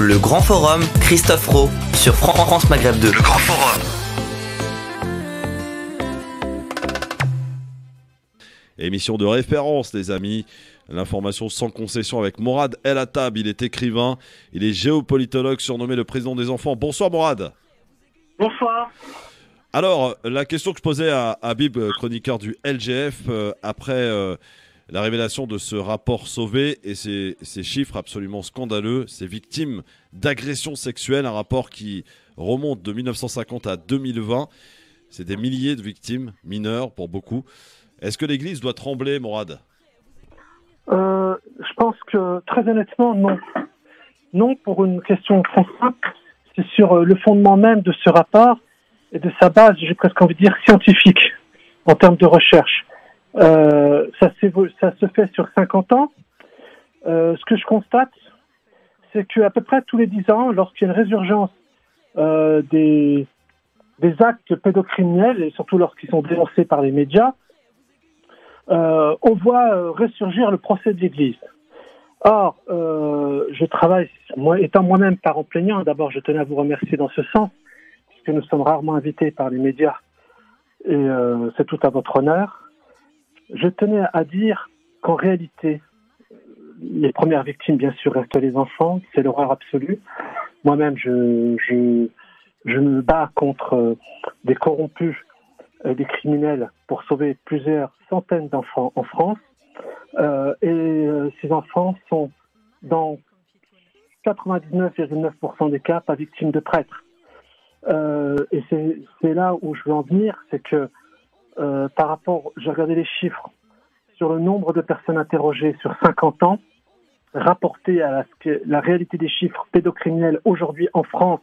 Le Grand Forum, Christophe Rowe, sur France Maghreb 2. Le Grand Forum. Émission de référence, les amis. L'information sans concession avec Morad El Attab. Il est écrivain, il est géopolitologue, surnommé le président des enfants. Bonsoir Morad. Bonsoir. Alors, la question que je posais à Habib, chroniqueur du LGF, après la révélation de ce rapport Sauvé et ces chiffres absolument scandaleux, ces victimes d'agressions sexuelles, un rapport qui remonte de 1950 à 2020. C'est des milliers de victimes, mineures pour beaucoup. Est-ce que l'Église doit trembler, Morad ? Je pense que, très honnêtement, non. Non, pour une question très simple. C'est sur le fondement même de ce rapport et de sa base, j'ai presque envie de dire, scientifique, en termes de recherche. Ça se fait sur 50 ans. Ce que je constate, c'est qu'à peu près tous les 10 ans, lorsqu'il y a une résurgence des actes pédocriminels, et surtout lorsqu'ils sont dénoncés par les médias, on voit ressurgir le procès de l'Église. Or, je travaille, étant moi-même parent plaignant, d'abord je tenais à vous remercier dans ce sens, puisque nous sommes rarement invités par les médias, et c'est tout à votre honneur. Je tenais à dire qu'en réalité, les premières victimes, bien sûr, restent les enfants, c'est l'horreur absolue. Moi-même, je me bats contre des corrompus, des criminels, pour sauver plusieurs centaines d'enfants en France. Et ces enfants sont, dans 99,9% des cas, pas victimes de prêtres. Et c'est là où je veux en venir, c'est que par rapport, j'ai regardé les chiffres sur le nombre de personnes interrogées sur 50 ans, rapporté à la réalité des chiffres pédocriminels aujourd'hui en France,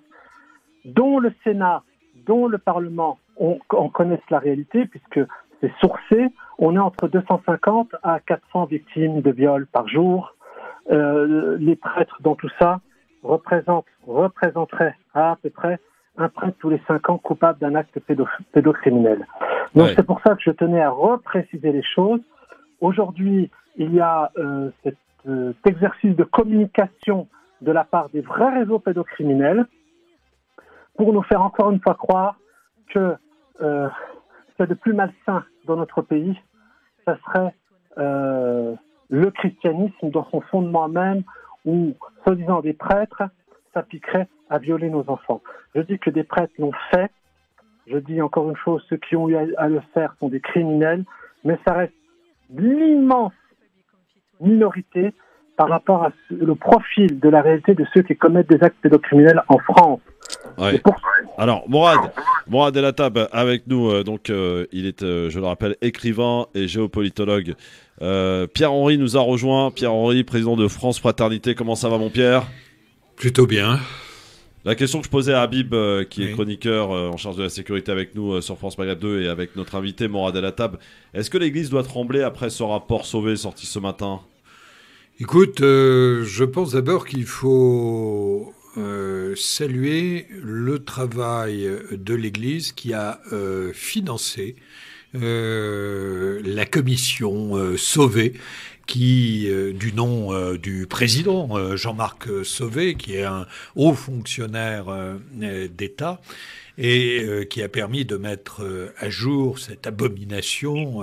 dont le Sénat, dont le Parlement en connaissent la réalité, puisque c'est sourcé, on est entre 250 à 400 victimes de viol par jour. Les prêtres dans tout ça représenteraient à peu près un prêtre tous les 5 ans coupable d'un acte pédocriminel. Donc C'est pour ça que je tenais à repréciser les choses. Aujourd'hui, il y a cet exercice de communication de la part des vrais réseaux pédocriminels pour nous faire encore une fois croire que c'est le plus malsain dans notre pays, ça serait le christianisme dans son fondement même, où, soi-disant des prêtres, s'appliqueraient à violer nos enfants. Je dis que des prêtres l'ont fait. Je dis encore une chose, ceux qui ont eu à le faire sont des criminels, mais ça reste l'immense minorité par rapport à le profil de la réalité de ceux qui commettent des actes pédocriminels en France. Ouais. Alors, Morad El Attab avec nous, il est, je le rappelle, écrivain et géopolitologue. Pierre-Henri nous a rejoint. Pierre-Henri, président de France Fraternité. Comment ça va, mon Pierre ? Plutôt bien. La question que je posais à Habib, qui est chroniqueur en charge de la sécurité avec nous sur France Maghreb 2 et avec notre invité Morad El Attab, est-ce que l'Église doit trembler après ce rapport Sauvé sorti ce matin ? Écoute, je pense d'abord qu'il faut saluer le travail de l'Église qui a financé la commission Sauvé, qui, du nom du président Jean-Marc Sauvé, qui est un haut fonctionnaire d'État, et qui a permis de mettre à jour cette abomination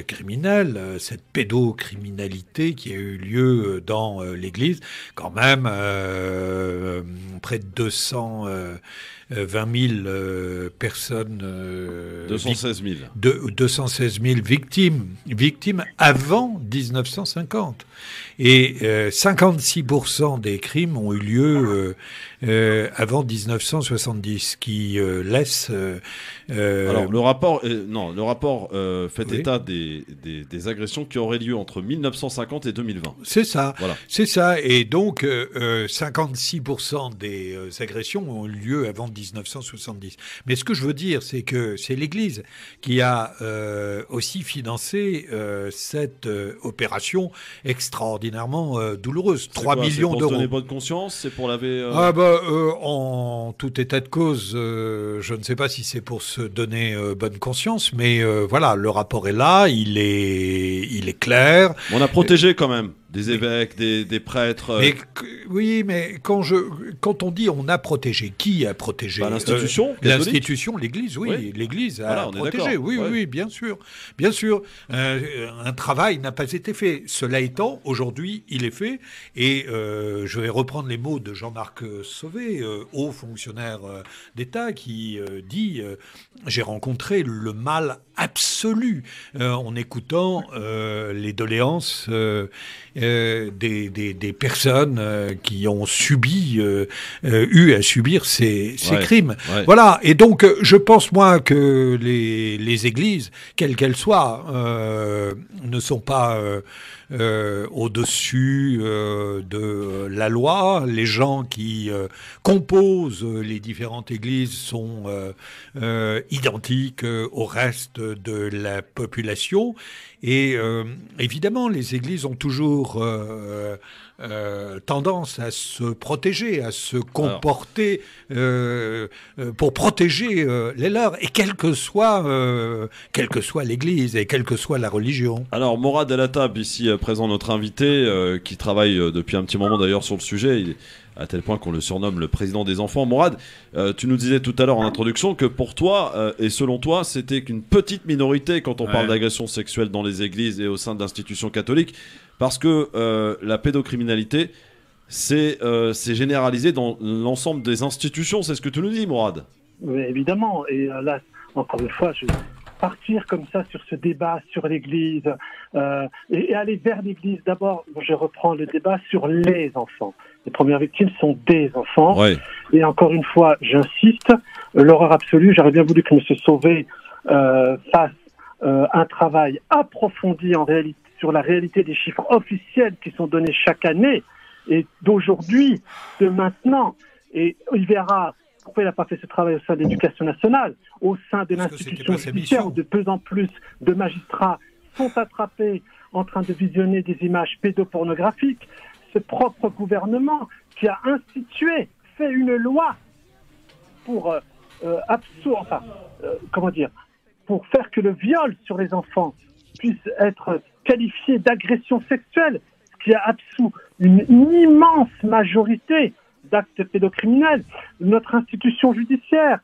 criminelle, cette pédocriminalité qui a eu lieu dans l'Église. Quand même, près de 220 000 personnes... 216 000. 216 000 victimes avant 1950. Et 56% des crimes ont eu lieu avant 1970, qui laisse... Alors, le rapport fait état des agressions qui auraient lieu entre 1950 et 2020. C'est ça, voilà. C'est ça. Et donc, 56% des agressions ont eu lieu avant 1970. Mais ce que je veux dire, c'est que c'est l'Église qui a aussi financé cette opération extraordinairement douloureuse. 3 millions d'euros. C'est pour se donner bonne conscience ? C'est pour laver... En tout état de cause, je ne sais pas si c'est pour se donner bonne conscience, mais voilà, le rapport est là, il est clair. On a protégé quand même. des évêques, des prêtres. Oui, mais quand on dit on a protégé, qui a protégé l'institution L'institution, l'Église, oui. L'Église a protégé, oui, bien sûr. Bien sûr, un travail n'a pas été fait. Cela étant, aujourd'hui, il est fait. Et je vais reprendre les mots de Jean-Marc Sauvé, haut fonctionnaire d'État, qui dit « J'ai rencontré le mal absolu en écoutant les doléances des personnes qui ont eu à subir ces crimes. Ouais. Voilà. Et donc, je pense, moi, que les églises, quelles qu'elles soient, ne sont pas au-dessus de la loi. Les gens qui composent les différentes églises sont identiques au reste de la population. Et évidemment, les églises ont toujours tendance à se protéger, à se comporter pour protéger les leurs, et quelle que soit l'église et quelle que soit la religion. Alors, Morad El Hattab, ici présent, notre invité, qui travaille depuis un petit moment d'ailleurs sur le sujet, à tel point qu'on le surnomme le président des enfants. Morad, tu nous disais tout à l'heure en introduction que pour toi, et selon toi, c'était qu'une petite minorité quand on parle d'agression sexuelle dans les églises et au sein de l'institution catholique, parce que la pédocriminalité, c'est généralisé dans l'ensemble des institutions. C'est ce que tu nous dis, Morad. Oui, évidemment. Et là, encore une fois, je vais partir comme ça sur ce débat sur l'Église et aller vers l'Église. D'abord, je reprends le débat sur les enfants. Les premières victimes sont des enfants. Ouais. Et encore une fois, j'insiste, l'horreur absolue, j'aurais bien voulu que M. Sauvé fasse un travail approfondi en réalité sur la réalité des chiffres officiels qui sont donnés chaque année et d'aujourd'hui, de maintenant. Et il verra pourquoi il n'a pas fait ce travail au sein de l'Éducation nationale, au sein de l'institution judiciaire, où de plus en plus de magistrats sont attrapés en train de visionner des images pédopornographiques. Ce propre gouvernement qui a fait une loi pour pour faire que le viol sur les enfants puisse être qualifié d'agression sexuelle, ce qui a absous une immense majorité d'actes pédocriminels. Notre institution judiciaire,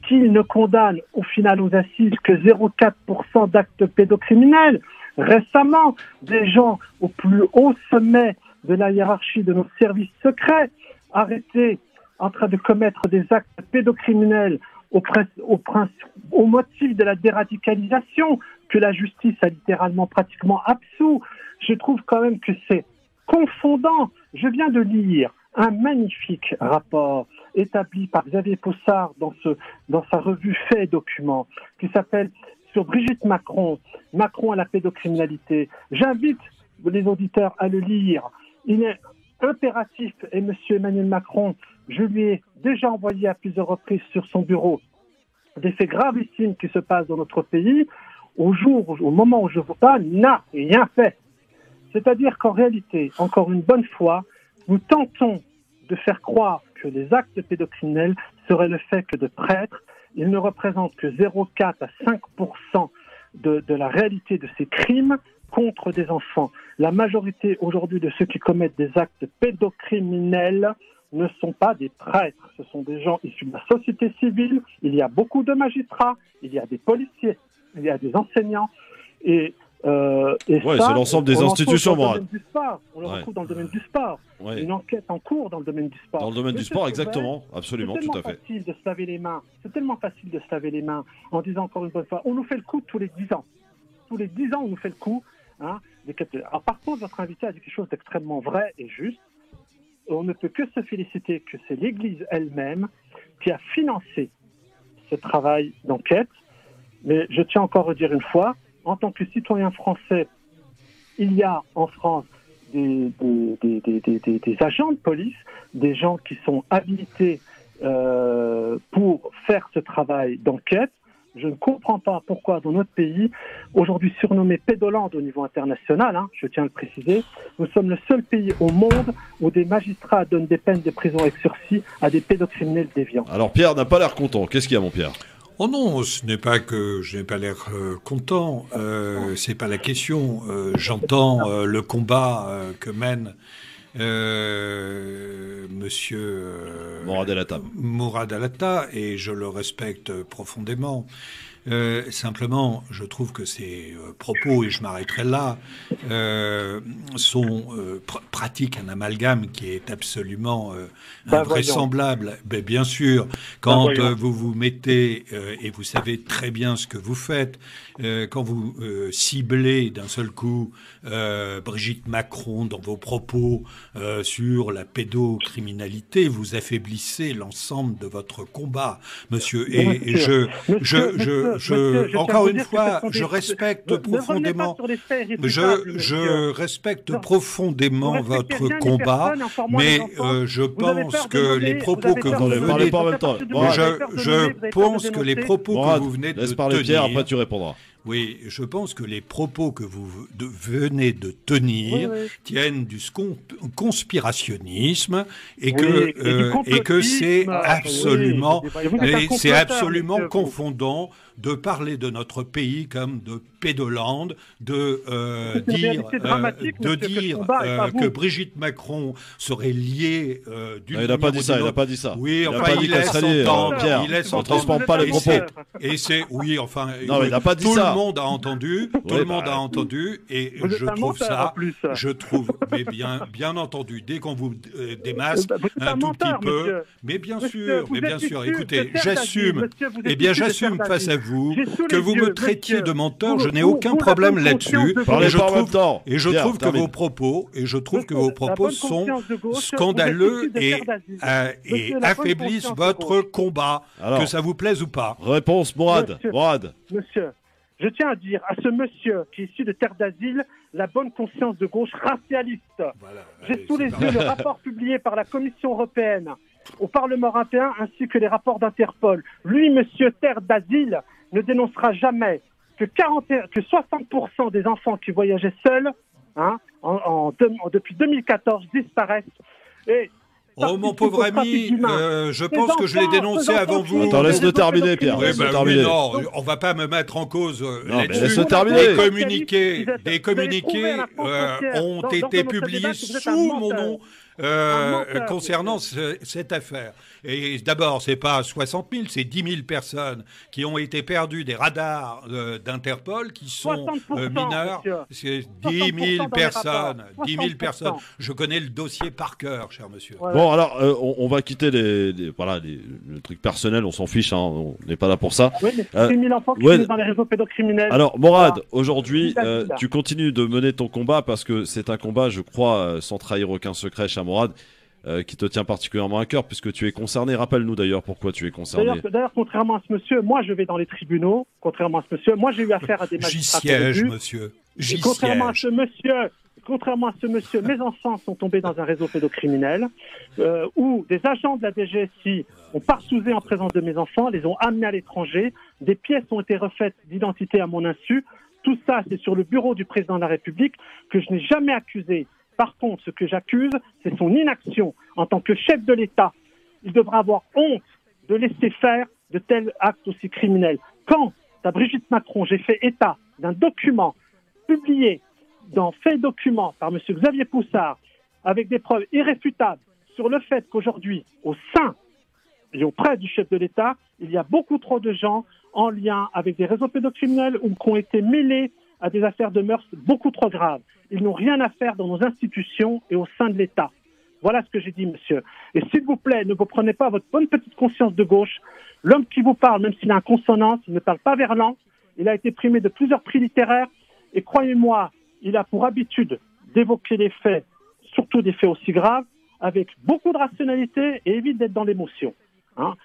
qui ne condamne au final aux assises que 0,4% d'actes pédocriminels. Récemment, des gens au plus haut sommet de la hiérarchie de nos services secrets, arrêtés en train de commettre des actes pédocriminels au motif de la déradicalisation, que la justice a littéralement pratiquement absous. Je trouve quand même que c'est confondant. Je viens de lire un magnifique rapport établi par Xavier Possard dans sa revue Faits et Documents, qui s'appelle « Sur Brigitte Macron, Macron à la pédocriminalité ». J'invite les auditeurs à le lire. Il est impératif, et M. Emmanuel Macron, je lui ai déjà envoyé à plusieurs reprises sur son bureau des faits gravissimes qui se passent dans notre pays, au moment où je vous parle, n'a rien fait. C'est-à-dire qu'en réalité, encore une bonne fois, nous tentons de faire croire que les actes pédocriminels seraient le fait que de prêtres. Ils ne représentent que 0,4 à 5% de la réalité de ces crimes contre des enfants. La majorité aujourd'hui de ceux qui commettent des actes pédocriminels ne sont pas des prêtres, ce sont des gens issus de la société civile. Il y a beaucoup de magistrats, il y a des policiers, il y a des enseignants, et c'est l'ensemble des institutions morales. On le retrouve dans le domaine du sport. Ouais. Une enquête en cours dans le domaine du sport. Dans le domaine du sport, exactement, absolument, tout à fait. C'est tellement facile de se laver les mains en disant encore une bonne fois, on nous fait le coup tous les 10 ans. Tous les 10 ans, on nous fait le coup. Hein, alors, par contre, votre invité a dit quelque chose d'extrêmement vrai et juste. On ne peut que se féliciter que c'est l'Église elle-même qui a financé ce travail d'enquête. Mais je tiens encore à redire une fois, en tant que citoyen français, il y a en France des agents de police, des gens qui sont habilités pour faire ce travail d'enquête. Je ne comprends pas pourquoi dans notre pays, aujourd'hui surnommé Pédoland au niveau international, je tiens à le préciser, nous sommes le seul pays au monde où des magistrats donnent des peines de prison avec sursis à des pédocriminels déviants. Alors Pierre n'a pas l'air content. Qu'est-ce qu'il y a, mon Pierre ? Oh non, ce n'est pas que je n'ai pas l'air content, c'est pas la question. J'entends le combat que mène Monsieur Mourad Allatta, et je le respecte profondément. Simplement, je trouve que ces propos, et je m'arrêterai là, pratiquent un amalgame qui est absolument invraisemblable. Ben, bien sûr, quand vous vous mettez, et vous savez très bien ce que vous faites, quand vous ciblez d'un seul coup Brigitte Macron dans vos propos sur la pédocriminalité, vous affaiblissez l'ensemble de votre combat, monsieur. Encore une fois, je respecte profondément, je respecte profondément votre combat, mais je pense que les propos que vous venez, je pense que les propos que vous venez de laisse parler Pierre, après tu répondras. Oui, je pense que les propos que vous venez de tenir tiennent du conspirationnisme et que c'est absolument confondant de parler de notre pays comme de pédolande, de dire que Brigitte Macron serait liée d'une manière ou d'une autre. Il n'a pas dit ça, il n'a pas dit ça. Oui, enfin, il laisse entendre. Il laisse entendre. On ne transforme pas les propos. Et c'est, oui, enfin, non, il n'a pas dit tout ça. Le monde a entendu, tout le monde a entendu, et je trouve, mais bien entendu, dès qu'on vous démasque un tout petit peu, mais bien sûr, écoutez, j'assume face à vous que vous me traitiez de menteur, je n'ai aucun problème là-dessus, et je trouve que vos propos sont scandaleux et affaiblissent votre combat, que ça vous plaise ou pas. Réponse, Mourad. Monsieur, je tiens à dire à ce monsieur qui est issu de terre d'asile la bonne conscience de gauche racialiste. Voilà, j'ai sous les yeux le rapport publié par la Commission européenne au Parlement européen ainsi que les rapports d'Interpol. Lui, monsieur terre d'asile, ne dénoncera jamais que 60% des enfants qui voyageaient seuls depuis 2014 disparaissent. Et oh mon pauvre ami, je pense que je l'ai dénoncé avant vous. Attends, laisse-le terminer, Pierre. Oui, non, on va pas me mettre en cause là-dessus. Laisse-le terminer. Des communiqués ont été publiés sous mon nom concernant cette affaire. Et d'abord, c'est pas 60 000, c'est 10 000 personnes qui ont été perdues des radars d'Interpol, qui sont mineurs. C'est 10 000 personnes. 10 000 personnes. Je connais le dossier par cœur, cher monsieur. Bon, alors, on va quitter le truc personnel, on s'en fiche, hein, on n'est pas là pour ça. Oui, mais c'est 1000 enfants qui finissent dans les réseaux pédocriminels. Alors, Mourad, aujourd'hui, tu continues de mener ton combat parce que c'est un combat, je crois, sans trahir aucun secret, cher Mourad, qui te tient particulièrement à cœur puisque tu es concerné. Rappelle-nous d'ailleurs pourquoi tu es concerné. D'ailleurs, contrairement à ce monsieur, moi je vais dans les tribunaux. Contrairement à ce monsieur, moi j'ai eu affaire à des magistrats. J'y siège, monsieur. Contrairement à ce monsieur, mes enfants sont tombés dans un réseau pédocriminel où des agents de la DGSI ont parsousé en présence de mes enfants, les ont amenés à l'étranger. Des pièces ont été refaites d'identité à mon insu. Tout ça, c'est sur le bureau du président de la République que je n'ai jamais accusé. Par contre, ce que j'accuse, c'est son inaction en tant que chef de l'État. Il devra avoir honte de laisser faire de tels actes aussi criminels. Quand, à Brigitte Macron, j'ai fait état d'un document publié dans Fait Document par M. Xavier Poussard, avec des preuves irréfutables sur le fait qu'aujourd'hui, au sein et auprès du chef de l'État, il y a beaucoup trop de gens en lien avec des réseaux pédocriminels ou qui ont été mêlés à des affaires de mœurs beaucoup trop graves. Ils n'ont rien à faire dans nos institutions et au sein de l'État. Voilà ce que j'ai dit, monsieur. Et s'il vous plaît, ne vous prenez pas votre bonne petite conscience de gauche. L'homme qui vous parle, même s'il a un consonance, il ne parle pas verlan. Il a été primé de plusieurs prix littéraires. Et croyez-moi, il a pour habitude d'évoquer des faits, surtout des faits aussi graves, avec beaucoup de rationalité et évite d'être dans l'émotion.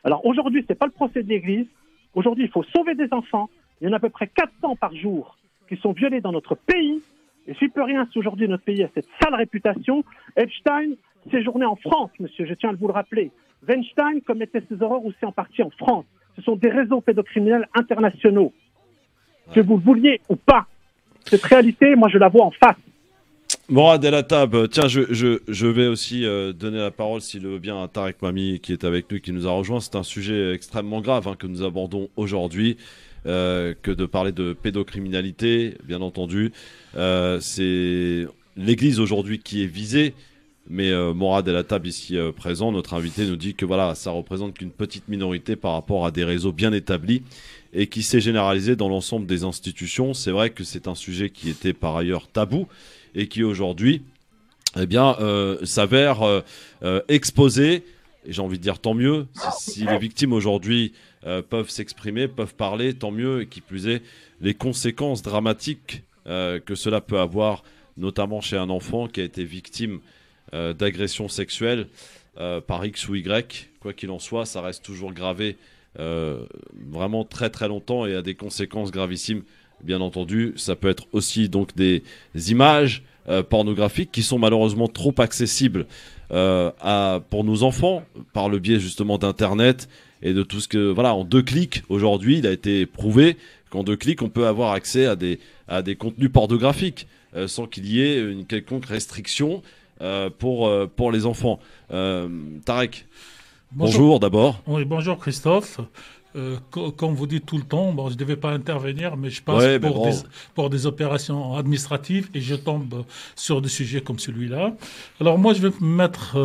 Alors aujourd'hui, ce n'est pas le procès de l'Église. Aujourd'hui, il faut sauver des enfants. Il y en a à peu près 400 par jour qui sont violés dans notre pays. Et j'y peux rien si aujourd'hui notre pays a cette sale réputation. Epstein séjournait en France, monsieur, je tiens à vous le rappeler. Weinstein commettait ses horreurs aussi en partie en France. Ce sont des réseaux pédocriminels internationaux. Que vous le vouliez ou pas. Cette réalité, moi, je la vois en face. Morad El Hattab, tiens, je vais aussi donner la parole, s'il le veut bien, à Tarek Mami, qui est avec nous, qui nous a rejoint. C'est un sujet extrêmement grave que nous abordons aujourd'hui, que de parler de pédocriminalité, bien entendu. C'est l'Église aujourd'hui qui est visée, mais Morad El Hattab, ici présent, notre invité, nous dit que voilà, ça représente qu'une petite minorité par rapport à des réseaux bien établis et qui s'est généralisé dans l'ensemble des institutions. C'est vrai que c'est un sujet qui était par ailleurs tabou, et qui aujourd'hui s'avère exposé, et j'ai envie de dire tant mieux, si les victimes aujourd'hui peuvent s'exprimer, peuvent parler, tant mieux, et qui plus est, les conséquences dramatiques que cela peut avoir, notamment chez un enfant qui a été victime d'agression sexuelle par X ou Y, quoi qu'il en soit, ça reste toujours gravé vraiment très très longtemps et a des conséquences gravissimes. Bien entendu, ça peut être aussi donc des images pornographiques qui sont malheureusement trop accessibles pour nos enfants par le biais justement d'Internet et de tout ce que... Voilà, en 2 clics, aujourd'hui, il a été prouvé qu'en 2 clics, on peut avoir accès à des contenus pornographiques sans qu'il y ait une quelconque restriction pour les enfants. Tarek, bonjour d'abord. Oui, bonjour Christophe. Comme vous dites tout le temps, bon, je ne devais pas intervenir, mais je passe pour des opérations administratives et je tombe sur des sujets comme celui-là. Alors moi, je vais mettre...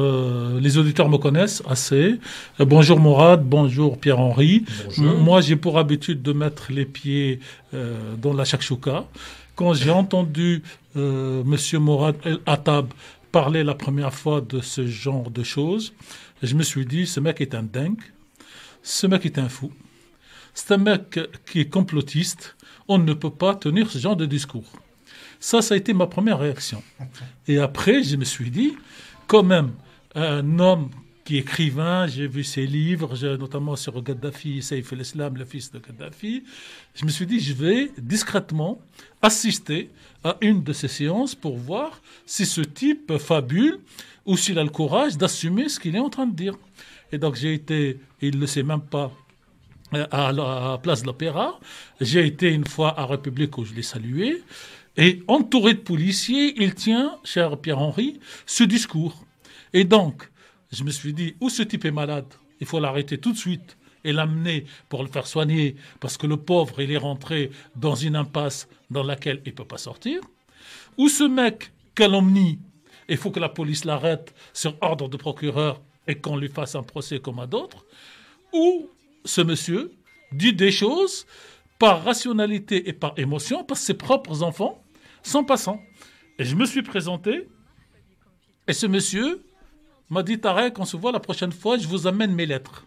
les auditeurs me connaissent assez. Bonjour Morad, bonjour Pierre-Henri. Moi, j'ai pour habitude de mettre les pieds dans la shakshuka. Quand j'ai entendu Monsieur Morad El Hattab parler la première fois de ce genre de choses, je me suis dit, ce mec est un dingue. Ce mec est un fou. C'est un mec qui est complotiste. On ne peut pas tenir ce genre de discours. Ça a été ma première réaction. Et après, je me suis dit, quand même, un homme qui est écrivain, j'ai vu ses livres, notamment sur Kadhafi, Saïf el-Islam, le fils de Kadhafi. Je me suis dit, je vais discrètement assister à une de ces séances pour voir si ce type fabule ou s'il a le courage d'assumer ce qu'il est en train de dire. Et donc j'ai été, il ne le sait même pas, à la place de l'Opéra. J'ai été une fois à République où je l'ai salué. Et entouré de policiers, il tient, cher Pierre-Henri, ce discours. Et donc, je me suis dit, ou ce type est malade, il faut l'arrêter tout de suite et l'amener pour le faire soigner, parce que le pauvre, il est rentré dans une impasse dans laquelle il ne peut pas sortir. Ou ce mec calomnie, il faut que la police l'arrête sur ordre de procureur et qu'on lui fasse un procès comme à d'autres, ou ce monsieur dit des choses par rationalité et par émotion, parce que ses propres enfants sont passants. Et je me suis présenté, et ce monsieur m'a dit, Tarek, on se voit la prochaine fois, je vous amène mes lettres.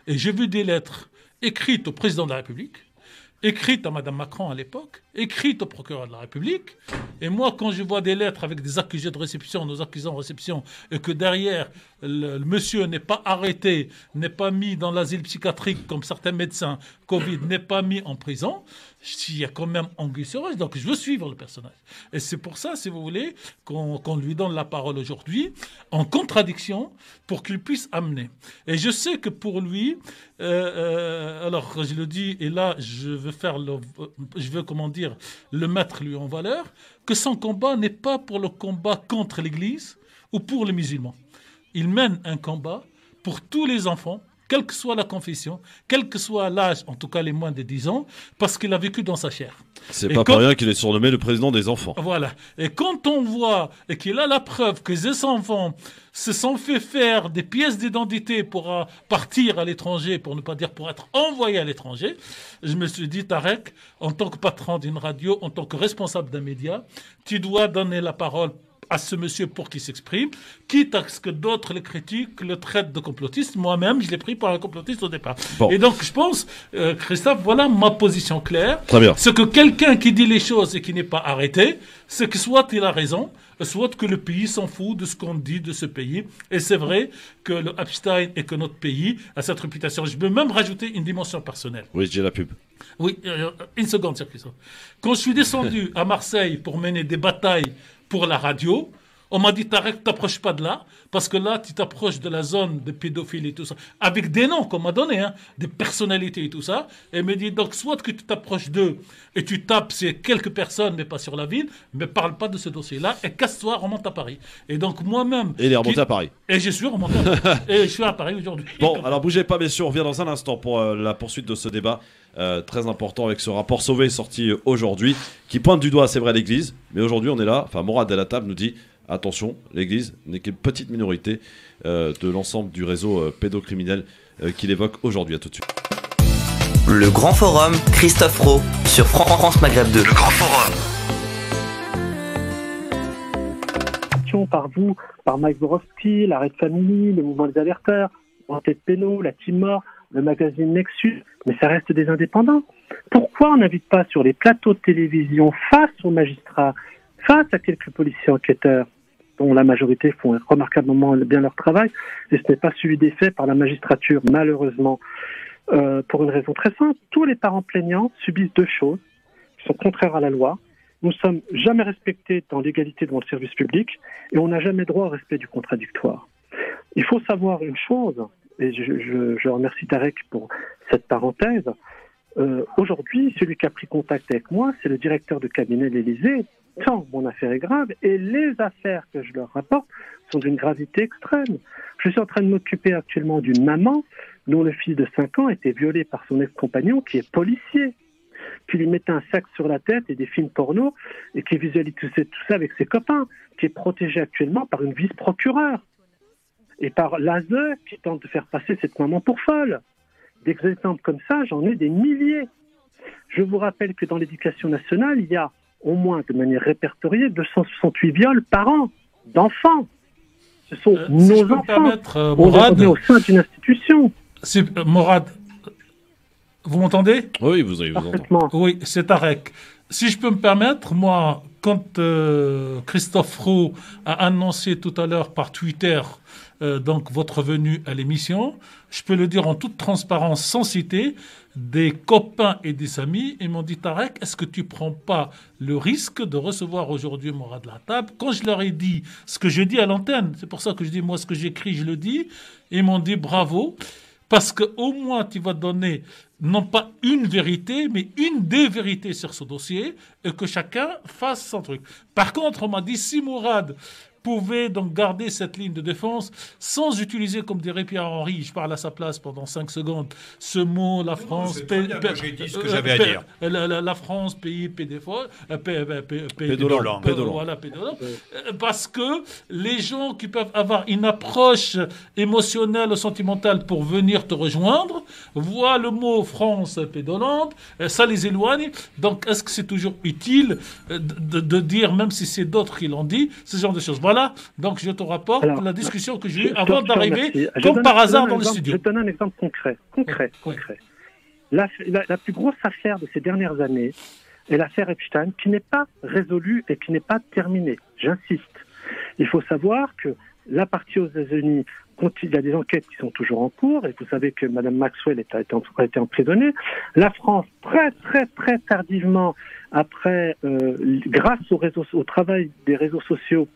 Et j'ai vu des lettres écrites au président de la République, écrites à Mme Macron à l'époque, écrites au procureur de la République. Et moi, quand je vois des lettres avec des accusés de réception, nos accusants de réception, et que derrière, le monsieur n'est pas arrêté, n'est pas mis dans l'asile psychiatrique comme certains médecins, Covid, n'est pas mis en prison, il y a quand même anguille sur roche. Donc je veux suivre le personnage. Et c'est pour ça, si vous voulez, qu'on lui donne la parole aujourd'hui, en contradiction, pour qu'il puisse amener. Et je sais que pour lui, alors je le dis, et là je veux comment dire, le mettre lui en valeur, que son combat n'est pas pour le combat contre l'Église ou pour les musulmans. Il mène un combat pour tous les enfants, quelle que soit la confession, quel que soit l'âge, en tout cas les moins de 10 ans, parce qu'il a vécu dans sa chair. C'est pas pour rien qu'il est surnommé le président des enfants. Voilà. Et quand on voit et qu'il a la preuve que ces enfants se sont fait faire des pièces d'identité pour partir à l'étranger, pour ne pas dire pour être envoyés à l'étranger, je me suis dit, Tarek, en tant que patron d'une radio, en tant que responsable d'un média, tu dois donner la parole à ce monsieur pour qu'il s'exprime, quitte à ce que d'autres le critiquent, le traitent de complotiste. Moi-même, je l'ai pris pour un complotiste au départ. Bon. Et donc, je pense, Christophe, voilà ma position claire. Très bien. C'est que quelqu'un qui dit les choses et qui n'est pas arrêté, c'est que soit il a raison, soit que le pays s'en fout de ce qu'on dit de ce pays. Et c'est vrai que le Epstein et que notre pays a cette réputation. Je peux même rajouter une dimension personnelle. Oui, j'ai la pub. Oui, une seconde, Christophe. Quand je suis descendu à Marseille pour mener des batailles pour la radio, On m'a dit, Tarek, t'approches pas de là, parce que là, tu t'approches de la zone de pédophilie et tout ça, avec des noms qu'on m'a donné, hein, des personnalités et tout ça. Et il me dit, donc, soit que tu t'approches d'eux et tu tapes sur quelques personnes, mais pas sur la ville, mais parle pas de ce dossier-là, et casse-toi, remonte à Paris. Et donc, moi-même... Et il est remonté à Paris. Et je suis remonté à Paris. Et je suis à Paris aujourd'hui. Bon, alors bougez pas, messieurs, on revient dans un instant pour la poursuite de ce débat. Très important avec ce rapport Sauvé sorti aujourd'hui, qui pointe du doigt, c'est vrai, l'Église. Mais aujourd'hui, on est là, enfin, Morad à la table nous dit... Attention, l'Église n'est qu'une petite minorité de l'ensemble du réseau pédocriminel qu'il évoque aujourd'hui. À tout de suite. Le Grand Forum, Christophe Roux sur France Maghreb 2. Le Grand Forum. Par vous, par Mike Borowski, la Red Family, le mouvement des alerteurs, Enquête Péno, la Team Mort, le magazine Nexus, mais ça reste des indépendants. Pourquoi on n'invite pas sur les plateaux de télévision face aux magistrats, face à quelques policiers enquêteurs, dont la majorité font remarquablement bien leur travail, et ce n'est pas suivi des faits par la magistrature, malheureusement, pour une raison très simple. Tous les parents plaignants subissent deux choses qui sont contraires à la loi. Nous ne sommes jamais respectés dans l'égalité devant le service public et on n'a jamais droit au respect du contradictoire. Il faut savoir une chose, et je remercie Tarek pour cette parenthèse. Aujourd'hui, celui qui a pris contact avec moi, c'est le directeur de cabinet de l'Élysée, tant mon affaire est grave et les affaires que je leur rapporte sont d'une gravité extrême. Je suis en train de m'occuper actuellement d'une maman dont le fils de 5 ans a été violé par son ex-compagnon qui est policier, qui lui mettait un sac sur la tête et des films porno et qui visualise tout ça avec ses copains, qui est protégé actuellement par une vice-procureure et par l'ASE qui tente de faire passer cette maman pour folle. Des exemples comme ça, j'en ai des milliers. Je vous rappelle que dans l'éducation nationale, il y a au moins de manière répertoriée 268 viols par an d'enfants. Ce sont nos enfants. On est au sein d'une institution. Morad, vous m'entendez? Oui, vous entendez. Oui, c'est Tarek. Si je peux me permettre, moi, quand Christophe Roux a annoncé tout à l'heure par Twitter donc votre venue à l'émission, je peux le dire en toute transparence, sans citer, des copains et des amis, ils m'ont dit, Tarek, est-ce que tu prends pas le risque de recevoir aujourd'hui Morad la table? Quand je leur ai dit ce que je dis à l'antenne, c'est pour ça que je dis, moi, ce que j'écris, je le dis, ils m'ont dit, bravo, parce qu'au moins, tu vas donner non pas une vérité, mais une des vérités sur ce dossier, et que chacun fasse son truc. Par contre, on m'a dit, si Morad pouvait donc garder cette ligne de défense sans utiliser, comme dirait Pierre-Henri, je parle à sa place pendant 5 secondes, ce mot, la France... J'ai dit ce que j'avais à dire. La France, pays pédophile, pédolant. Voilà, pédolant. Parce que les gens qui peuvent avoir une approche émotionnelle ou sentimentale pour venir te rejoindre, voient le mot France pédolante, ça les éloigne. Donc, est-ce que c'est toujours utile de dire, même si c'est d'autres qui l'ont dit, ce genre de choses? Voilà, donc je te rapporte la discussion que j'ai eue avant d'arriver, comme par hasard dans le studio. Je te donne un exemple concret. La plus grosse affaire de ces dernières années est l'affaire Epstein, qui n'est pas résolue et qui n'est pas terminée. J'insiste. Il faut savoir que la partie aux États-Unis, il y a des enquêtes qui sont toujours en cours, et vous savez que Mme Maxwell a été emprisonnée. La France, très tardivement, après, grâce au travail des réseaux sociaux,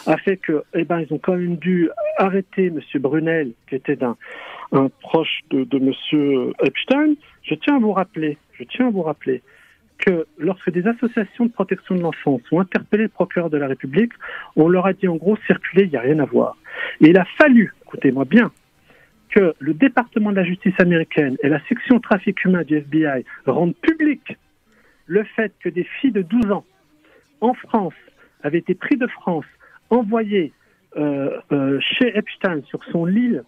a fait que, ils ont quand même dû arrêter M. Brunel, qui était un proche de M. Epstein. Je tiens à vous rappeler que lorsque des associations de protection de l'enfance ont interpellé le procureur de la République, on leur a dit en gros, circuler, il n'y a rien à voir. Et il a fallu, écoutez-moi bien, que le département de la justice américaine et la section trafic humain du FBI rendent public le fait que des filles de 12 ans en France avaient été prises de France, envoyées chez Epstein sur son lit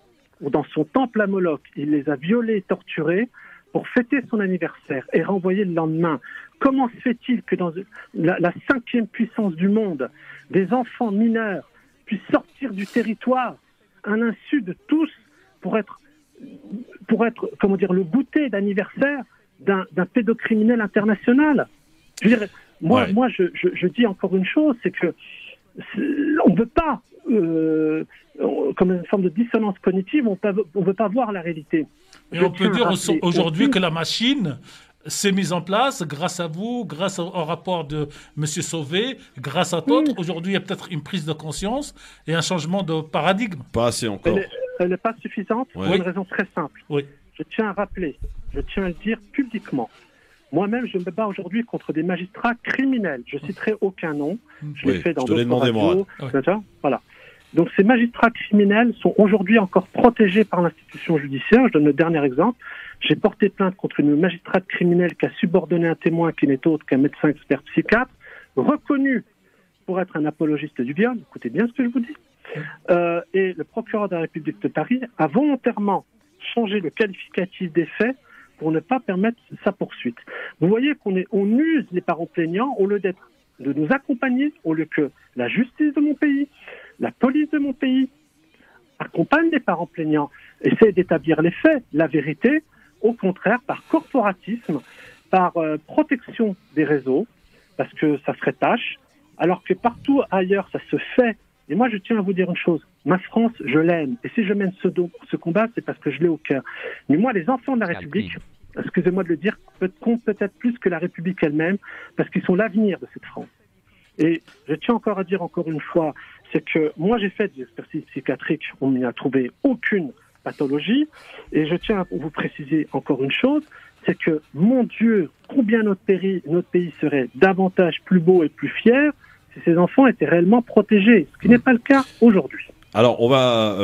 ou dans son temple à Moloch. Il les a violées, torturées pour fêter son anniversaire et renvoyer le lendemain. Comment se fait-il que dans la 5e puissance du monde, des enfants mineurs puissent sortir du territoire à l'insu de tous pour être le goûter d'anniversaire d'un pédocriminel international? Je veux dire, moi, je dis encore une chose, c'est que on ne veut pas, comme une forme de dissonance cognitive, on ne veut pas voir la réalité. Et on peut dire aujourd'hui que la machine s'est mise en place grâce à vous, grâce au rapport de M. Sauvé, grâce à d'autres. Aujourd'hui, il y a peut-être une prise de conscience et un changement de paradigme. Pas assez encore. Elle n'est pas suffisante pour une raison très simple. Je tiens à rappeler, je tiens à le dire publiquement. Moi-même, je me bats aujourd'hui contre des magistrats criminels. Je citerai aucun nom. Je l'ai fait dans d'autres radios. Voilà. Donc ces magistrats criminels sont aujourd'hui encore protégés par l'institution judiciaire. Je donne le dernier exemple. J'ai porté plainte contre une magistrate criminelle qui a subordonné un témoin qui n'est autre qu'un médecin expert psychiatre, reconnu pour être un apologiste du viol. Écoutez bien ce que je vous dis. Et le procureur de la République de Paris a volontairement changé le qualificatif des faits pour ne pas permettre sa poursuite. Vous voyez qu'on use les parents plaignants au lieu de nous accompagner, au lieu que la justice de mon pays, la police de mon pays accompagne les parents plaignants, essaie d'établir les faits, la vérité. Au contraire, par corporatisme, par protection des réseaux, parce que ça serait tâche, alors que partout ailleurs ça se fait. Et moi, je tiens à vous dire une chose. Ma France, je l'aime. Et si je mène ce combat, c'est parce que je l'ai au cœur. Mais moi, les enfants de la République, excusez-moi de le dire, comptent peut-être plus que la République elle-même, parce qu'ils sont l'avenir de cette France. Et je tiens encore à dire encore une fois, c'est que moi, j'ai fait des expertises psychiatriques, on n'y a trouvé aucune pathologie. Et je tiens à vous préciser encore une chose, c'est que, mon Dieu, combien notre pays serait davantage plus beau et plus fier si ces enfants étaient réellement protégés, ce qui n'est pas le cas aujourd'hui. Alors, on va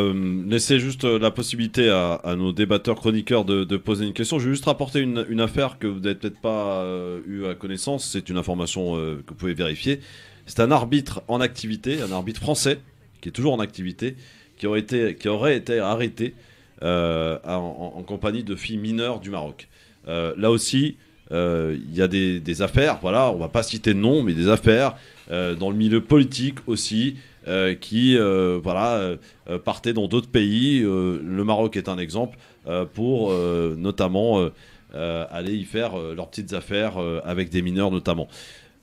laisser juste la possibilité à nos débatteurs chroniqueurs de poser une question. Je vais juste rapporter une affaire que vous n'avez peut-être pas eu à connaissance. C'est une information que vous pouvez vérifier. C'est un arbitre en activité, un arbitre français, qui est toujours en activité, qui aurait été arrêté en compagnie de filles mineures du Maroc. Là aussi, il y a des affaires, voilà, on ne va pas citer de nom, mais des affaires dans le milieu politique aussi, qui partaient dans d'autres pays. Le Maroc est un exemple pour notamment aller y faire leurs petites affaires avec des mineurs notamment.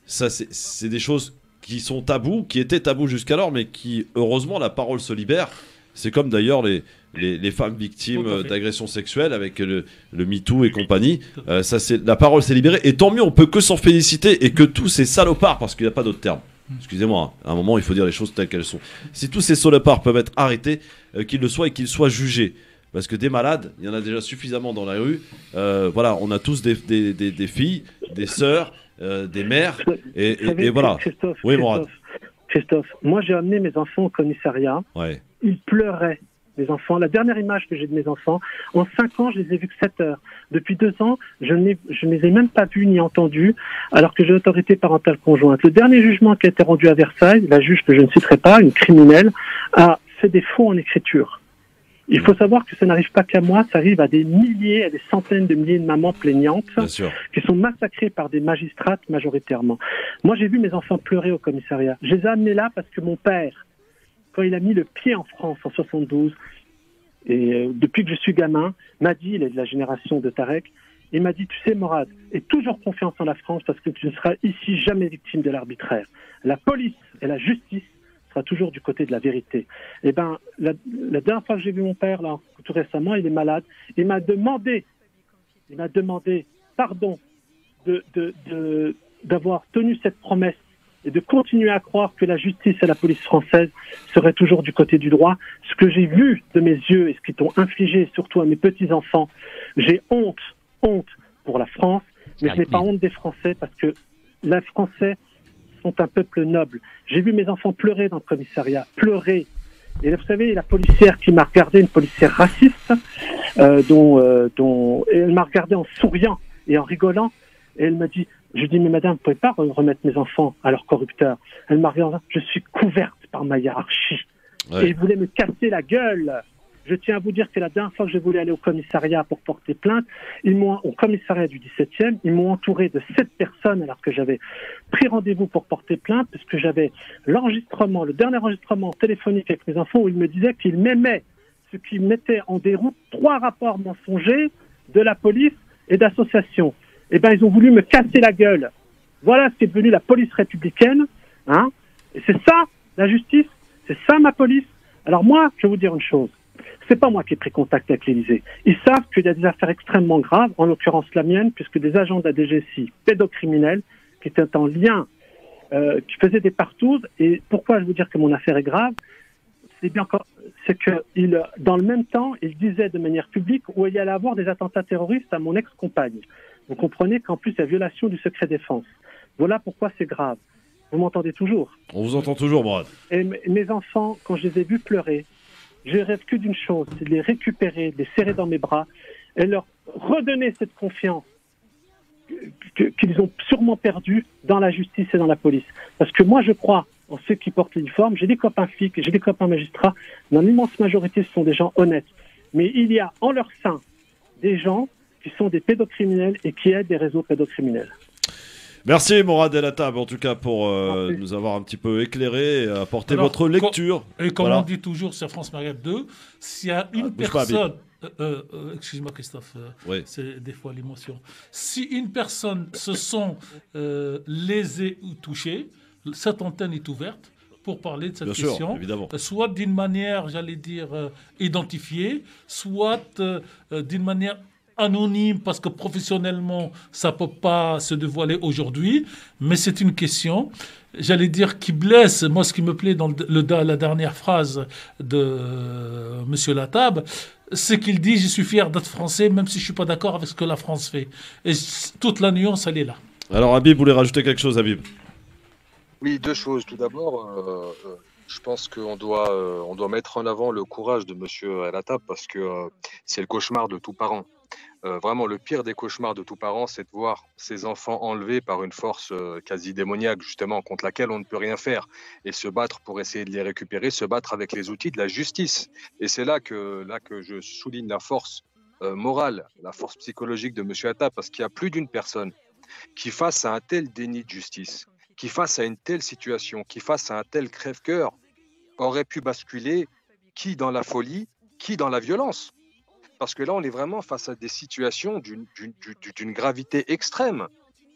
Ça, c'est des choses qui sont tabous, qui étaient tabous jusqu'alors, mais qui, heureusement, la parole se libère. C'est comme d'ailleurs les femmes victimes d'agressions sexuelles avec le MeToo et compagnie. La parole s'est libérée. Et tant mieux, on peut que s'en féliciter et que tous ces salopards, parce qu'il n'y a pas d'autre terme, excusez-moi, à un moment il faut dire les choses telles qu'elles sont. Si tous ces salopards peuvent être arrêtés, qu'ils le soient et qu'ils soient jugés. Parce que des malades, il y en a déjà suffisamment dans la rue. Voilà, on a tous des filles, des sœurs, des mères. Et voilà. Christophe, moi j'ai amené mes enfants au commissariat. Ouais. Ils pleuraient, mes enfants. La dernière image que j'ai de mes enfants, en 5 ans, je les ai vus que 7 heures. Depuis 2 ans, je ne les ai même pas vus ni entendus, alors que j'ai l'autorité parentale conjointe. Le dernier jugement qui a été rendu à Versailles, la juge que je ne citerai pas, une criminelle, a fait des faux en écriture. Il faut savoir que ça n'arrive pas qu'à moi, ça arrive à des milliers, à des centaines de milliers de mamans plaignantes qui sont massacrées par des magistrates majoritairement. Moi, j'ai vu mes enfants pleurer au commissariat. Je les ai amenés là parce que mon père, quand il a mis le pied en France en 72, et depuis que je suis gamin, m'a dit, il est de la génération de Tarek, il m'a dit, tu sais Morad, aie toujours confiance en la France parce que tu ne seras ici jamais victime de l'arbitraire. La police et la justice sera toujours du côté de la vérité. Eh ben, la dernière fois que j'ai vu mon père, là, tout récemment, il est malade, il m'a demandé pardon d'avoir tenu cette promesse et de continuer à croire que la justice et la police française seraient toujours du côté du droit. Ce que j'ai vu de mes yeux et ce qu'ils t'ont infligé, surtout à mes petits-enfants, j'ai honte pour la France, mais je n'ai pas honte des Français parce que les Français sont un peuple noble. J'ai vu mes enfants pleurer dans le commissariat, pleurer. Et là, vous savez, la policière qui m'a regardé, une policière raciste, et elle m'a regardé en souriant et en rigolant, et elle m'a dit, je dis, mais madame, vous ne pouvez pas remettre mes enfants à leurs corrupteurs. Elle m'a regardé, je suis couverte par ma hiérarchie. Ouais. Et ils voulaient me casser la gueule. Je tiens à vous dire que la dernière fois que je voulais aller au commissariat pour porter plainte, au commissariat du 17e, ils m'ont entouré de 7 personnes alors que j'avais pris rendez-vous pour porter plainte parce que j'avais le dernier enregistrement téléphonique avec mes enfants où ils me disaient qu'ils m'aimaient, ce qui mettait en déroute 3 rapports mensongers de la police et d'associations. Eh bien, ils ont voulu me casser la gueule. Voilà ce qui est devenu la police républicaine. Hein, et c'est ça, la justice. C'est ça, ma police. Alors moi, je vais vous dire une chose. C'est pas moi qui ai pris contact avec l'Élysée. Ils savent qu'il y a des affaires extrêmement graves, en l'occurrence la mienne, puisque des agents de la DGSI pédocriminels qui étaient en lien, qui faisaient des partouzes. Et pourquoi je veux dire que mon affaire est grave? C'est que dans le même temps, il disait de manière publique où il y allait avoir des attentats terroristes à mon ex-compagne. Vous comprenez qu'en plus, il y a violation du secret défense. Voilà pourquoi c'est grave. Vous m'entendez toujours? On vous entend toujours, Mourad. Et mes enfants, quand je les ai vus pleurer, je rêve que d'une chose, c'est de les récupérer, de les serrer dans mes bras et leur redonner cette confiance qu'ils ont sûrement perdue dans la justice et dans la police. Parce que moi, je crois en ceux qui portent l'uniforme. J'ai des copains flics, j'ai des copains magistrats. Dans l'immense majorité, ce sont des gens honnêtes. Mais il y a en leur sein des gens qui sont des pédocriminels et qui aident des réseaux pédocriminels. Merci Mourad El Hattab, en tout cas, pour nous avoir un petit peu éclairé et apporter votre lecture. Et comme on dit toujours sur France Maghreb 2, s'il y a une personne... excuse-moi Christophe, oui. C'est des fois l'émotion. Si une personne se sent lésée ou touchée, cette antenne est ouverte pour parler de cette question, soit d'une manière, j'allais dire, identifiée, soit d'une manière anonyme, parce que professionnellement, ça ne peut pas se dévoiler aujourd'hui, mais c'est une question, j'allais dire, qui blesse. Moi, ce qui me plaît dans la dernière phrase de M. El Hattab, c'est qu'il dit « Je suis fier d'être français, même si je ne suis pas d'accord avec ce que la France fait ». Et toute la nuance, elle est là. Alors, Habib, vous voulez rajouter quelque chose, Habib? Oui, deux choses. Tout d'abord, je pense qu'on doit mettre en avant le courage de M. El Hattab parce que c'est le cauchemar de tout parent. Vraiment, le pire des cauchemars de tout parent, c'est de voir ses enfants enlevés par une force quasi démoniaque, justement, contre laquelle on ne peut rien faire, et se battre pour essayer de les récupérer, se battre avec les outils de la justice. Et c'est là que je souligne la force morale, la force psychologique de M. El Hattab, parce qu'il y a plus d'une personne qui, face à un tel déni de justice, qui, face à une telle situation, qui, face à un tel crève-cœur, aurait pu basculer qui dans la folie, qui dans la violence. Parce que là, on est vraiment face à des situations d'une gravité extrême.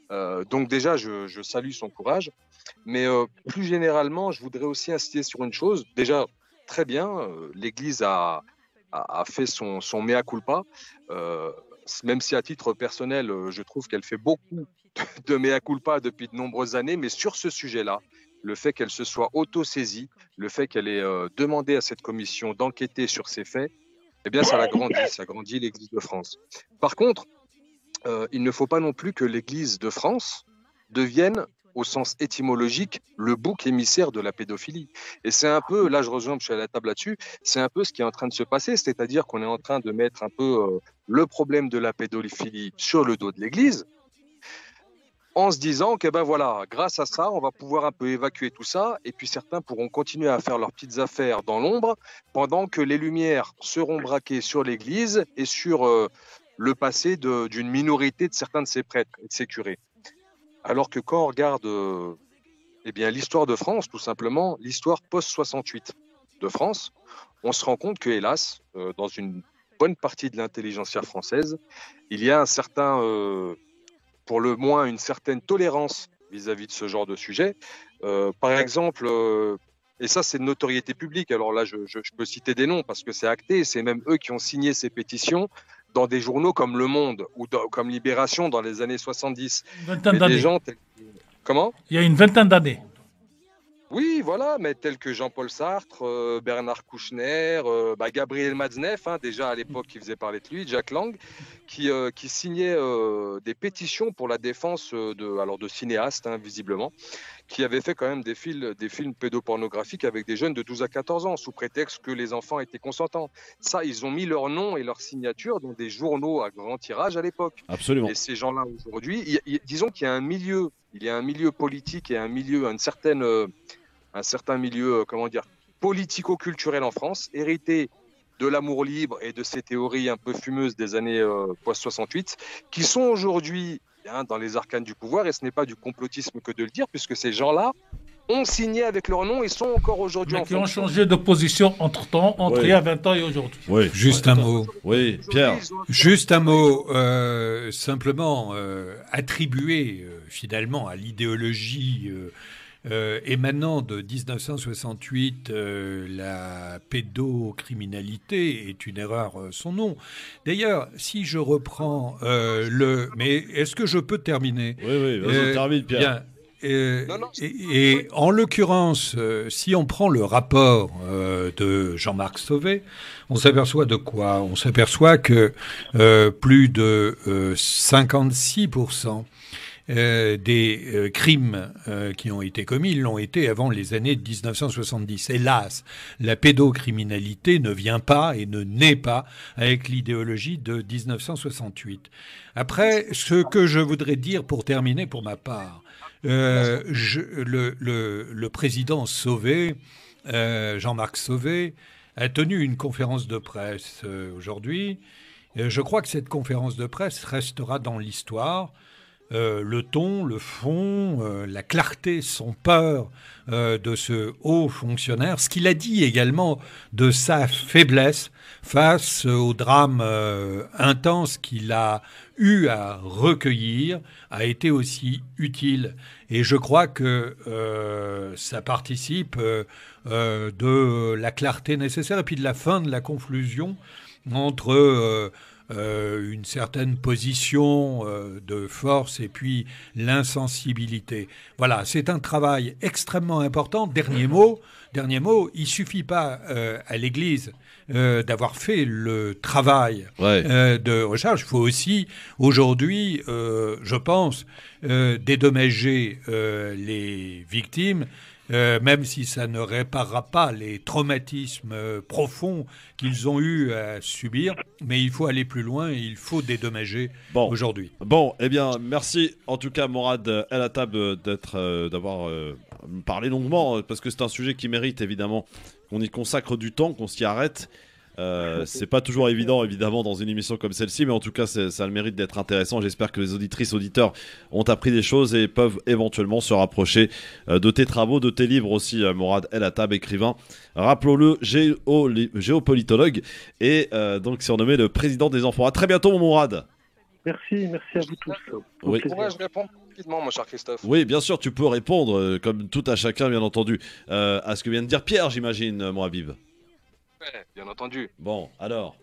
Donc déjà, je salue son courage. Mais plus généralement, je voudrais aussi insister sur une chose. Déjà, très bien, l'Église a fait son mea culpa. Même si à titre personnel, je trouve qu'elle fait beaucoup de mea culpa depuis de nombreuses années. Mais sur ce sujet-là, le fait qu'elle se soit auto-saisie, le fait qu'elle ait demandé à cette commission d'enquêter sur ces faits, eh bien, ça grandit l'Église de France. Par contre, il ne faut pas non plus que l'Église de France devienne, au sens étymologique, le bouc émissaire de la pédophilie. Et c'est un peu, là je rejoins M. El Hattab là-dessus, c'est un peu ce qui est en train de se passer, c'est-à-dire qu'on est en train de mettre un peu le problème de la pédophilie sur le dos de l'Église, en se disant que ben voilà, grâce à ça, on va pouvoir un peu évacuer tout ça, et puis certains pourront continuer à faire leurs petites affaires dans l'ombre, pendant que les lumières seront braquées sur l'Église et sur le passé d'une minorité de certains de ses prêtres et de ses curés. Alors que quand on regarde eh bien, l'histoire de France, tout simplement, l'histoire post-68 de France, on se rend compte que, hélas, dans une bonne partie de l'intelligentsia française, il y a un certain... pour le moins une certaine tolérance vis-à-vis de ce genre de sujet. Par exemple, et ça c'est de notoriété publique, alors là je peux citer des noms parce que c'est acté, c'est même eux qui ont signé ces pétitions dans des journaux comme Le Monde ou comme Libération dans les années 70. Une vingtaine d'années. Comment ? Il y a une vingtaine d'années. Oui, voilà, mais tels que Jean-Paul Sartre, Bernard Kouchner, Gabriel Matzneff, déjà à l'époque qui faisait parler de lui, Jack Lang, qui signait des pétitions pour la défense de cinéastes, visiblement, qui avaient fait quand même des films pédopornographiques avec des jeunes de 12 à 14 ans, sous prétexte que les enfants étaient consentants. Ça, ils ont mis leur nom et leur signature dans des journaux à grand tirage à l'époque. Absolument. Et ces gens-là, aujourd'hui, disons qu'il y a un milieu politique et un certain milieu, politico-culturel en France, hérité de l'amour libre et de ces théories un peu fumeuses des années post-68, qui sont aujourd'hui dans les arcanes du pouvoir, et ce n'est pas du complotisme que de le dire, puisque ces gens-là ont signé avec leur nom et sont encore aujourd'hui en fonction. Qui ont changé de position entre-temps, il y a 20 ans et aujourd'hui. Oui. Juste un mot. Oui, Pierre. Juste un mot, simplement attribuer finalement à l'idéologie émanant de 1968, la pédocriminalité est une erreur son nom. D'ailleurs, si je reprends Mais est-ce que je peux terminer ? Oui, vas-y, termine, Pierre. Bien. Et en l'occurrence, si on prend le rapport de Jean-Marc Sauvé, on s'aperçoit de quoi ? On s'aperçoit que plus de 56% des crimes qui ont été commis l'ont été avant les années 1970. Hélas, la pédocriminalité ne vient pas et ne naît pas avec l'idéologie de 1968. Après, ce que je voudrais dire pour terminer pour ma part, le président Sauvé, Jean-Marc Sauvé, a tenu une conférence de presse aujourd'hui. Je crois que cette conférence de presse restera dans l'histoire. Le ton, le fond, la clarté sont peur de ce haut fonctionnaire. Ce qu'il a dit également de sa faiblesse face au drame intense qu'il a eu à recueillir a été aussi utile. Et je crois que ça participe de la clarté nécessaire et puis de la fin de la confusion entre une certaine position de force et puis l'insensibilité. Voilà, c'est un travail extrêmement important. Dernier mot, il suffit pas à l'Église d'avoir fait le travail de recherche. Il faut aussi, aujourd'hui, je pense, dédommager les victimes, même si ça ne réparera pas les traumatismes profonds qu'ils ont eu à subir, mais il faut aller plus loin et il faut dédommager aujourd'hui. Bon, eh bien, merci en tout cas Morad El Hattab d'avoir parlé longuement, parce que c'est un sujet qui mérite évidemment qu'on y consacre du temps, qu'on s'y arrête. C'est pas toujours évident évidemment dans une émission comme celle-ci, mais en tout cas ça a le mérite d'être intéressant. J'espère que les auditrices, auditeurs ont appris des choses et peuvent éventuellement se rapprocher de tes travaux, de tes livres aussi. Morad El Hattab, écrivain, rappelons-le, géopolitologue et donc surnommé le président des enfants. À très bientôt mon Morad. Merci à vous tous. Oui. Pourrais je répondre rapidement, mon cher Christophe? Oui, bien sûr, tu peux répondre comme tout à chacun, bien entendu, à ce que vient de dire Pierre, j'imagine, mon Habib. Bien entendu. Bon, alors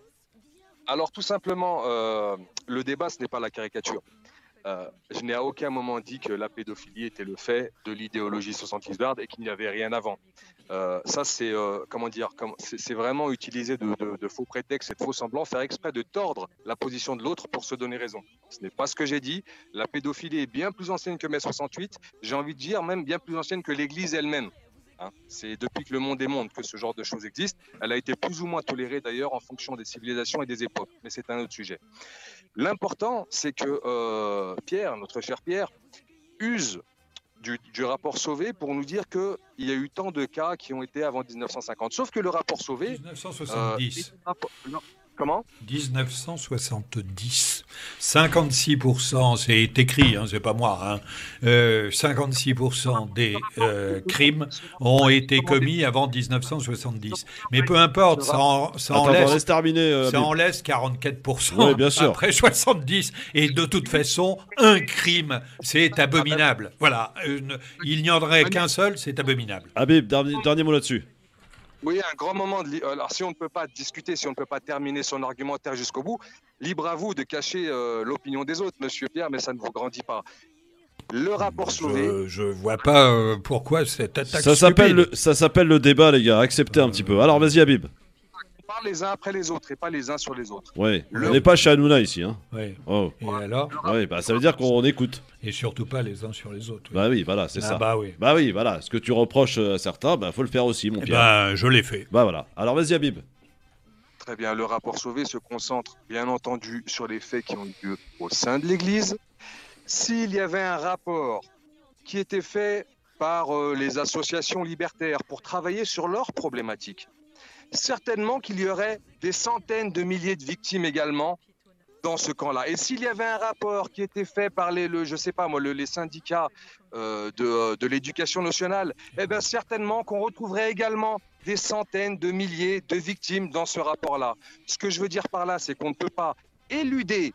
tout simplement, le débat, ce n'est pas la caricature. Je n'ai à aucun moment dit que la pédophilie était le fait de l'idéologie 66 et qu'il n'y avait rien avant. Ça, c'est c'est vraiment utiliser de faux prétextes et de faux semblants, faire exprès de tordre la position de l'autre pour se donner raison. Ce n'est pas ce que j'ai dit. La pédophilie est bien plus ancienne que mai 68. J'ai envie de dire même bien plus ancienne que l'Église elle-même. C'est depuis que le monde est monde que ce genre de choses existe. Elle a été plus ou moins tolérée d'ailleurs en fonction des civilisations et des époques, mais c'est un autre sujet. L'important, c'est que Pierre, notre cher Pierre, use du rapport Sauvé pour nous dire qu'il y a eu tant de cas qui ont été avant 1950. Sauf que le rapport Sauvé... 1970. Comment ? 1970. 56%, c'est écrit, c'est pas moi, 56% des crimes ont été commis avant 1970. Mais peu importe, ça en laisse 44% oui, bien sûr. après 70. Et de toute façon, un crime, c'est abominable. Voilà, il n'y en aurait qu'un seul, c'est abominable. Habib, dernier mot là-dessus. Oui, un grand moment. Alors, si on ne peut pas discuter, si on ne peut pas terminer son argumentaire jusqu'au bout, libre à vous de cacher l'opinion des autres, monsieur Pierre, mais ça ne vous grandit pas. Le rapport Sauvé... Je vois pas pourquoi cette attaque ça s'appelle le débat, les gars. Acceptez un petit peu. Alors, vas-y, Habib. On parle les uns après les autres et pas les uns sur les autres. Oui, on n'est pas chez Hanouna ici. Oui. Oh. Et alors ? Oui, ça veut dire qu'on écoute. Et surtout pas les uns sur les autres. Oui. Bah oui, voilà, c'est ça. Bah oui, voilà. Ce que tu reproches à certains, faut le faire aussi, mon Pierre. Je l'ai fait. Bah voilà. Alors, vas-y, Habib. Très bien. Le rapport Sauvé se concentre, bien entendu, sur les faits qui ont eu lieu au sein de l'Église. S'il y avait un rapport qui était fait par les associations libertaires pour travailler sur leurs problématiques, certainement qu'il y aurait des centaines de milliers de victimes également dans ce camp-là. Et s'il y avait un rapport qui était fait par les syndicats de l'éducation nationale, certainement qu'on retrouverait également des centaines de milliers de victimes dans ce rapport-là. Ce que je veux dire par là, c'est qu'on ne peut pas éluder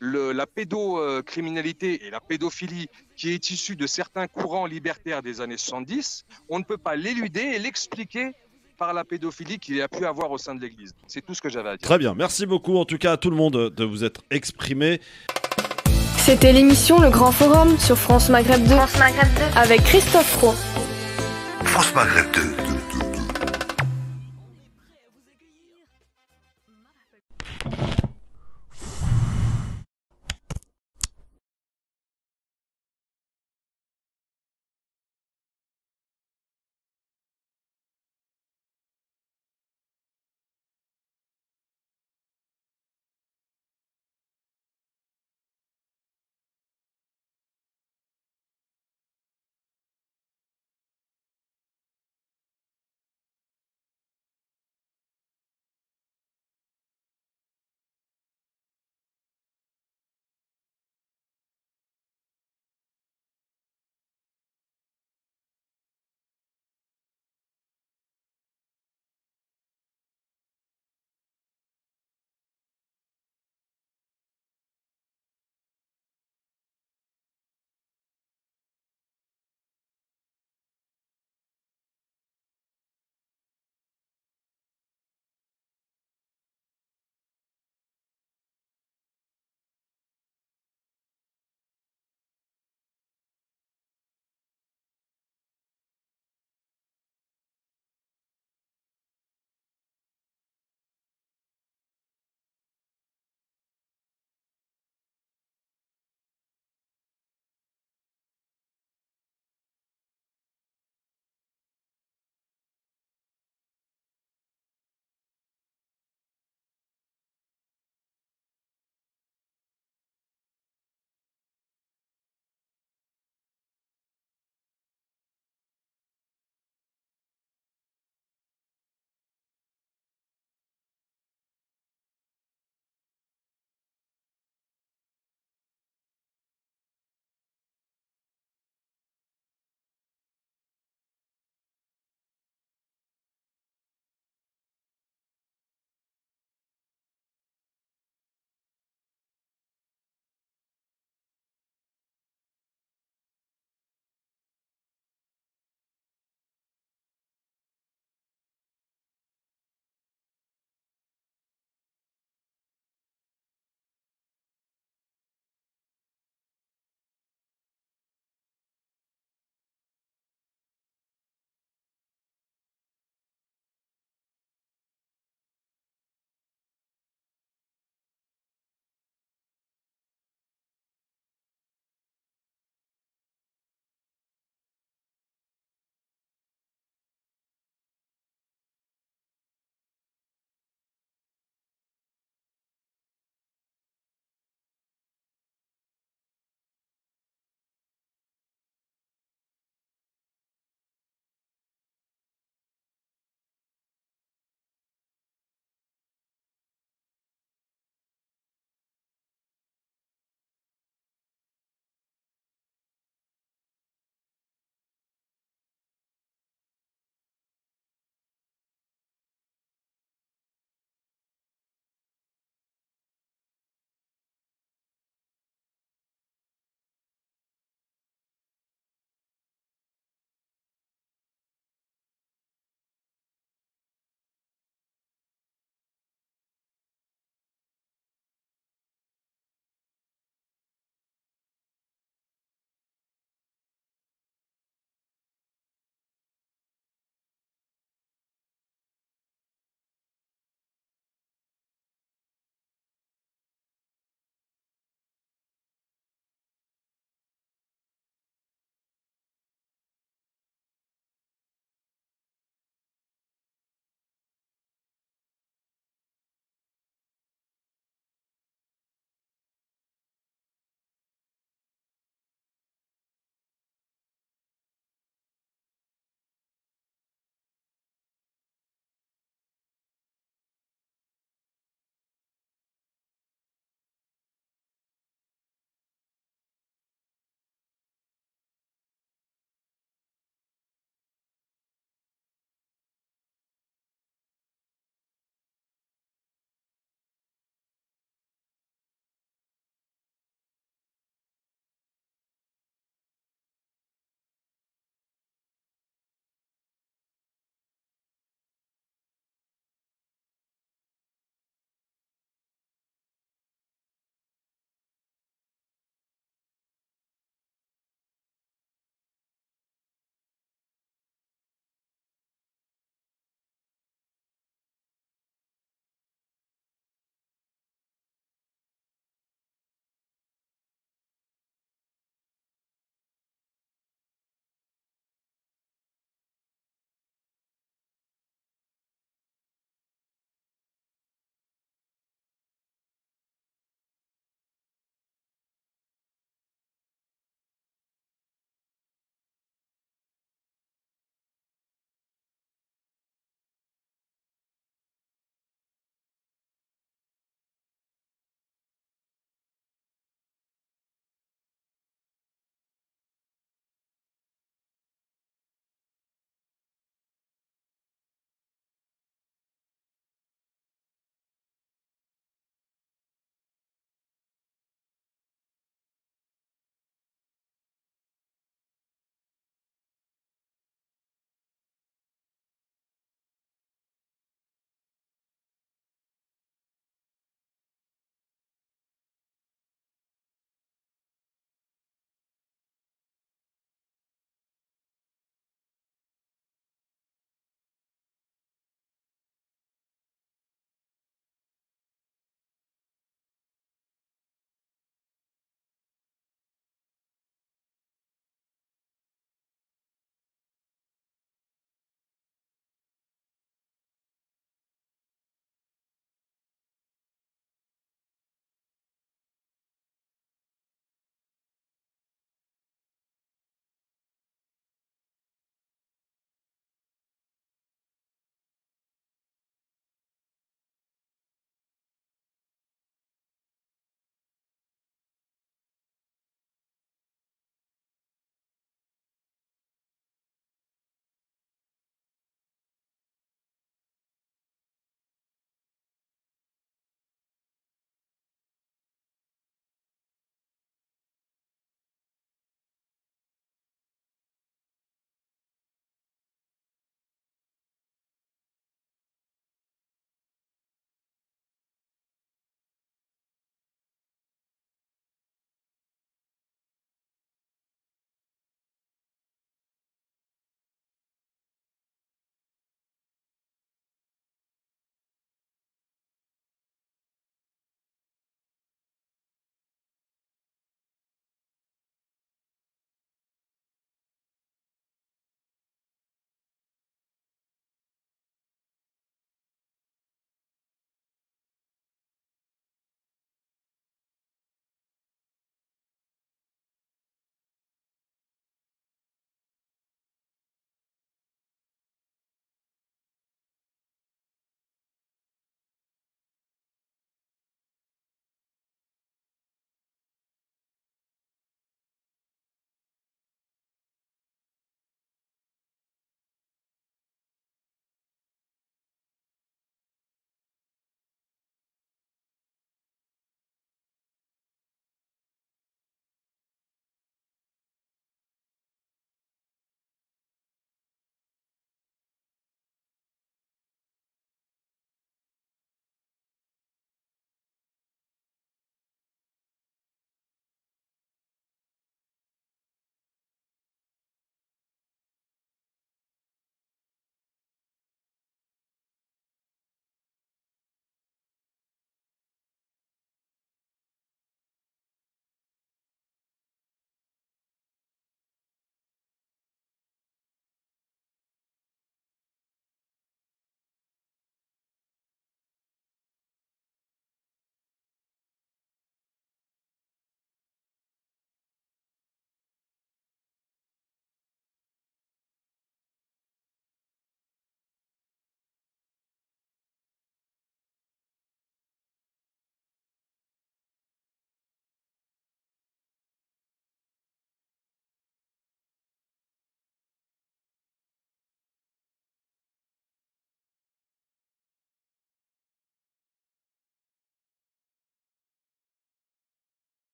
la pédocriminalité et la pédophilie qui est issue de certains courants libertaires des années 70, on ne peut pas l'éluder et l'expliquer par la pédophilie qu'il a pu avoir au sein de l'Église. C'est tout ce que j'avais à dire. Très bien, merci beaucoup en tout cas à tout le monde de vous être exprimé. C'était l'émission Le Grand Forum sur France Maghreb 2, avec Christophe Roux. France Maghreb 2.